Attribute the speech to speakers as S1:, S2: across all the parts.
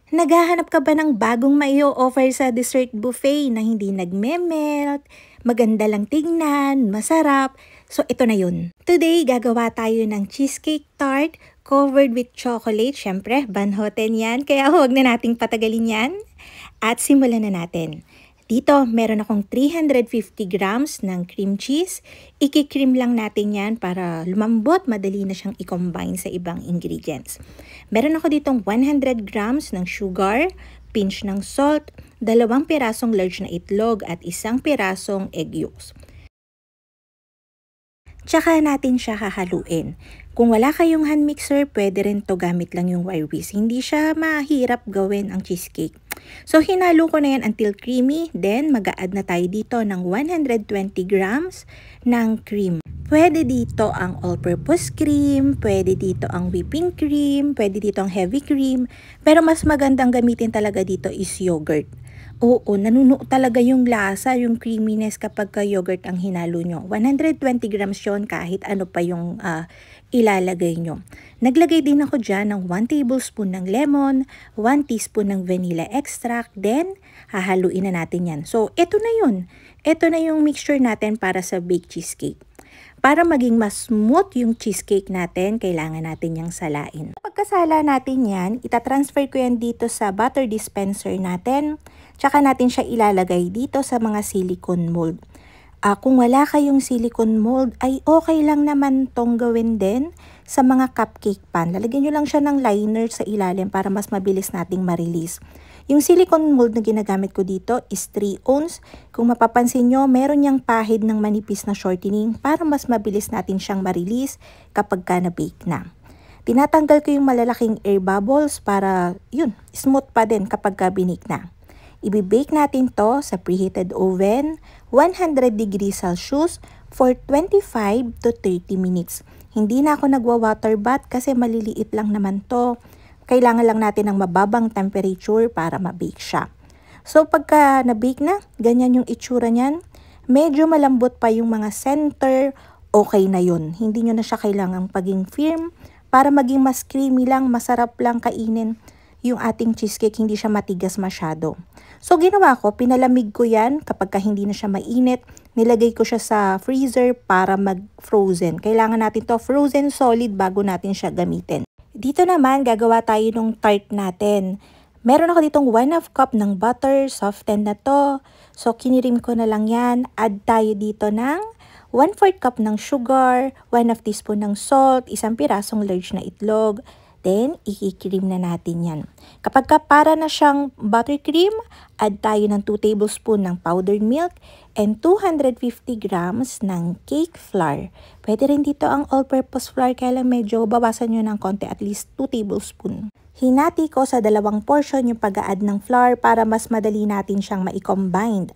S1: Naghahanap ka ba ng bagong mai-o-offer sa dessert buffet na hindi nagme-melt, maganda lang tignan, masarap? So ito na yun. Today, gagawa tayo ng cheesecake tart covered with chocolate. Syempre, banhoten yan, kaya huwag na nating patagalin yan. At simulan na natin. Dito, meron akong 350 grams ng cream cheese. Iki-cream lang natin yan para lumambot, madali na siyang i-combine sa ibang ingredients. Meron ako ditong 100 grams ng sugar, pinch ng salt, 2 pirasong large na itlog at 1 pirasong egg yolks. Tsaka natin siya hahaluin. Kung wala kayong hand mixer, pwede rin to gamit lang yung wire whisk. Hindi siya mahirap gawin ang cheesecake. So, hinalo ko na yan until creamy. Then, mag-a-add na tayo dito ng 120 grams ng cream. Pwede dito ang all-purpose cream, pwede dito ang whipping cream, pwede dito ang heavy cream. Pero mas magandang gamitin talaga dito is yogurt. Oo, nanunuot talaga yung lasa, yung creaminess kapag yogurt ang hinalo nyo. 120 grams yun kahit ano pa yung ilalagay nyo. Naglagay din ako dyan ng 1 tablespoon ng lemon, 1 teaspoon ng vanilla extract, then hahaluin na natin yan. So, ito na yun. Ito na yung mixture natin para sa baked cheesecake. Para maging mas smooth yung cheesecake natin, kailangan natin yung salain. Pagkasala natin yan, itatransfer ko yan dito sa butter dispenser natin. Tsaka natin siya ilalagay dito sa mga silicone mold. Kung wala kayong silicone mold, ay okay lang naman tong gawin din sa mga cupcake pan. Lalagyan nyo lang siya ng liner sa ilalim para mas mabilis nating ma-release. Yung silicone mold na ginagamit ko dito is 3 ounce. Kung mapapansin nyo, meron niyang pahid ng manipis na shortening para mas mabilis natin siyang ma-release kapag na-bake na. Tinatanggal ko yung malalaking air bubbles para yun, smooth pa din kapag binake na. Ibi-bake natin to sa preheated oven, 100 degrees Celsius for 25 to 30 minutes. Hindi na ako nagwa-water bath kasi maliliit lang naman to. Kailangan lang natin ng mababang temperature para ma-bake siya. So pagka na-bake na, ganyan yung itsura niyan. Medyo malambot pa yung mga center, okay na yun. Hindi nyo na siya kailangang paging firm para maging mas creamy lang, masarap lang kainin yung ating cheesecake, hindi siya matigas masyado. So, ginawa ko, pinalamig ko yan kapag hindi na siya mainit. Nilagay ko siya sa freezer para mag-frozen. Kailangan natin to frozen solid bago natin siya gamitin. Dito naman, gagawa tayo ng tart natin. Meron ako ditong 1/2 cup ng butter, softened na to. So, kinirim ko na lang yan. Add tayo dito ng 1/4 cup ng sugar, 1/2 teaspoon ng salt, 1 pirasong large na itlog. Then, i-cream na natin yan. Kapag para na siyang buttercream, add tayo ng 2 tablespoon ng powdered milk and 250 grams ng cake flour. Pwede rin dito ang all-purpose flour, kaya lang medyo bawasan nyo ng konti, at least 2 tablespoon. Hinati ko sa 2 portion yung pag-a-add ng flour para mas madali natin siyang ma-combine.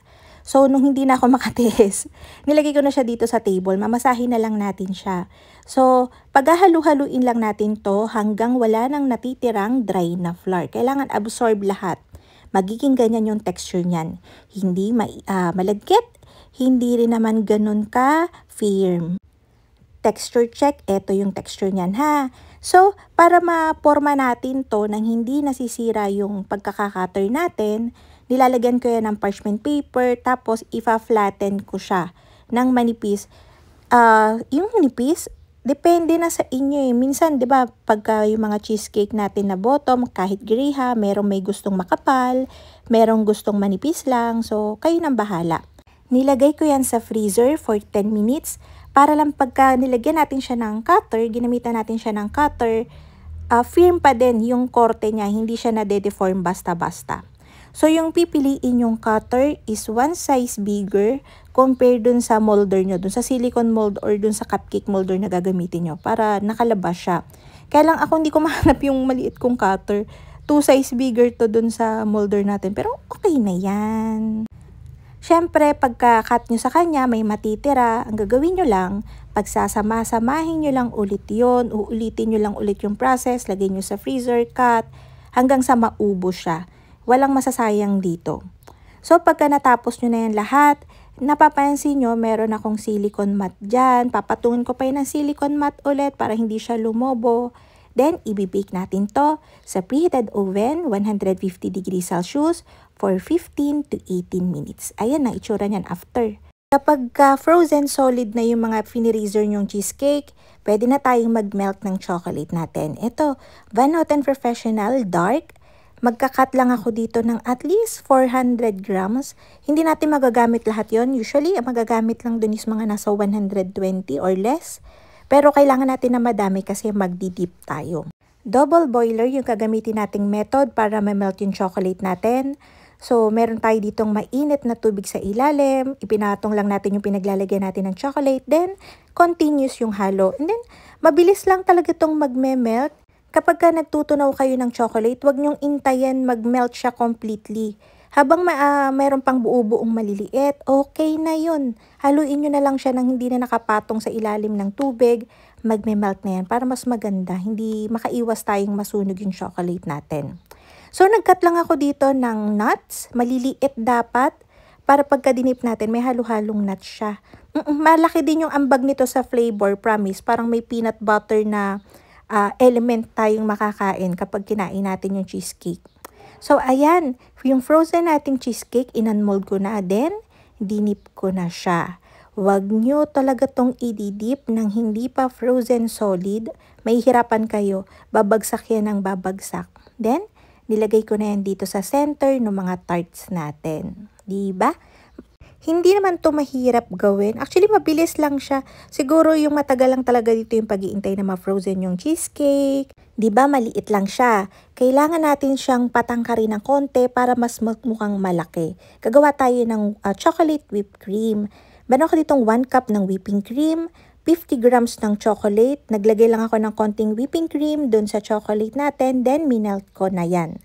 S1: So, nung hindi na ako makatiis, nilagay ko na siya dito sa table. Mamasahin na lang natin siya. So, paghahalu-haluin lang natin to hanggang wala nang natitirang dry na flour. Kailangan absorb lahat. Magiging ganyan yung texture niyan. Hindi malagkit, hindi rin naman ganun ka firm. Texture check, ito yung texture niyan ha. So, para ma-forma natin to nang hindi nasisira yung pagkaka-cutter natin, nilalagyan ko yan ng parchment paper, tapos ifa-flatten ko siya ng manipis. Yung manipis, depende na sa inyo eh. Minsan, di ba, pagka yung mga cheesecake natin na bottom, kahit griha, merong may gustong makapal, merong gustong manipis lang. So, kayo nang bahala. Nilagay ko yan sa freezer for 10 minutes para lang pagka nilagyan natin siya ng cutter, ginamitan natin siya ng cutter, firm pa din yung korte niya, hindi siya na-deform basta-basta. So, yung pipiliin yung cutter is 1 size bigger compared dun sa molder nyo, dun sa silicone mold or dun sa cupcake molder na gagamitin nyo para nakalabas siya. Kaya lang ako hindi ko mahanap yung maliit kong cutter. 2 size bigger to dun sa molder natin, pero okay na yan. Siyempre, pagka-cut nyo sa kanya, may matitira. Ang gagawin nyo lang, pagsasama-samahin nyo lang ulit yon, uulitin nyo lang ulit yung process, lagay nyo sa freezer, cut, hanggang sa maubo siya. Walang masasayang dito. So, pagka natapos nyo na yan lahat, napapansin nyo, meron akong silicone mat dyan. Papatungin ko pa yun ng silicone mat ulit para hindi siya lumobo. Then, ibibake natin to sa preheated oven, 150 degrees Celsius, for 15 to 18 minutes. Ayan ang itsura niyan after. Kapag frozen solid na yung mga finireaser nyong cheesecake, pwede na tayong mag-melt ng chocolate natin. Ito, Van Houten Professional Dark. Magka-cut lang ako dito ng at least 400 grams. Hindi natin magagamit lahat yon. Usually, magagamit lang dun is mga nasa 120 or less. Pero kailangan natin na madami kasi magdi-dip tayo. Double boiler yung gagamitin nating method para ma-melt yung chocolate natin. So, meron tayo ditong mainit na tubig sa ilalim. Ipinatong lang natin yung pinaglalagyan natin ng chocolate. Then, continuous yung halo. And then, mabilis lang talaga itong magme-melt. Kapag ka nagtutunaw kayo ng chocolate, huwag nyong intayin mag-melt siya completely. Habang meron pang buo-buong maliliit, okay na yun. Haluin nyo na lang siya nang hindi na nakapatong sa ilalim ng tubig. Magme-melt na yan para mas maganda. Hindi makaiwas tayong masunog yung chocolate natin. So, nag-cut lang ako dito ng nuts. Maliliit dapat. Para pagka dinip natin, may halo-halong nuts siya. Malaki din yung ambag nito sa flavor, promise. Parang may peanut butter na element tayong makakain kapag kinain natin yung cheesecake. So, ayan, yung frozen nating cheesecake, in-unmold ko na din, dinip ko na siya. Huwag nyo talaga tong i-dip ng hindi pa frozen solid. Mahihirapan kayo, babagsak yan ng babagsak. Then, nilagay ko na yan dito sa center ng mga tarts natin. Diba? Hindi naman to mahirap gawin. Actually, mabilis lang siya. Siguro yung matagal lang talaga dito yung pag-iintay na ma-frozen yung cheesecake. Diba, maliit lang siya. Kailangan natin siyang patangkarin ng konti para mas mukhang malaki. Gagawa tayo ng chocolate whipped cream. Meron ko ditong 1 cup ng whipping cream, 50 grams ng chocolate. Naglagay lang ako ng konting whipping cream dun sa chocolate natin. Then, minelt ko na yan.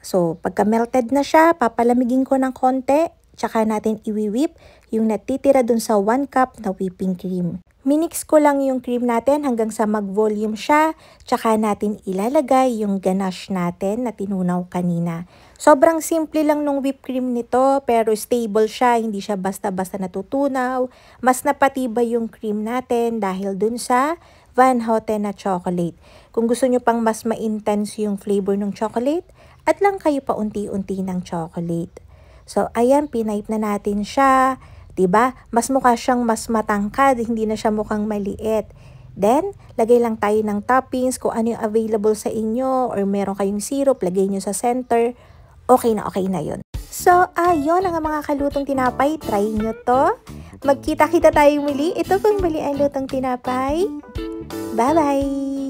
S1: So, pagka melted na siya, papalamigin ko ng konti. Tsaka natin i-whip yung natitira dun sa 1 cup na whipping cream. Minix ko lang yung cream natin hanggang sa mag-volume siya. Tsaka natin ilalagay yung ganache natin na tinunaw kanina. Sobrang simple lang nung whipped cream nito pero stable siya. Hindi siya basta-basta natutunaw. Mas napatibay yung cream natin dahil dun sa Van Houten na chocolate. Kung gusto nyo pang mas ma-intense yung flavor ng chocolate, at lang kayo pa unti-unti ng chocolate. So, ayan, pinipe na natin siya. Diba? Mas mukha siyang mas matangkad, hindi na siya mukhang maliit. Then, lagay lang tayo ng toppings kung ano yung available sa inyo or meron kayong syrup, lagay nyo sa center. Okay na yun. So, ayun ang mga kalutong tinapay. Try nyo to. Magkita-kita tayo muli. Ito pong mali ang lutong tinapay. Bye-bye!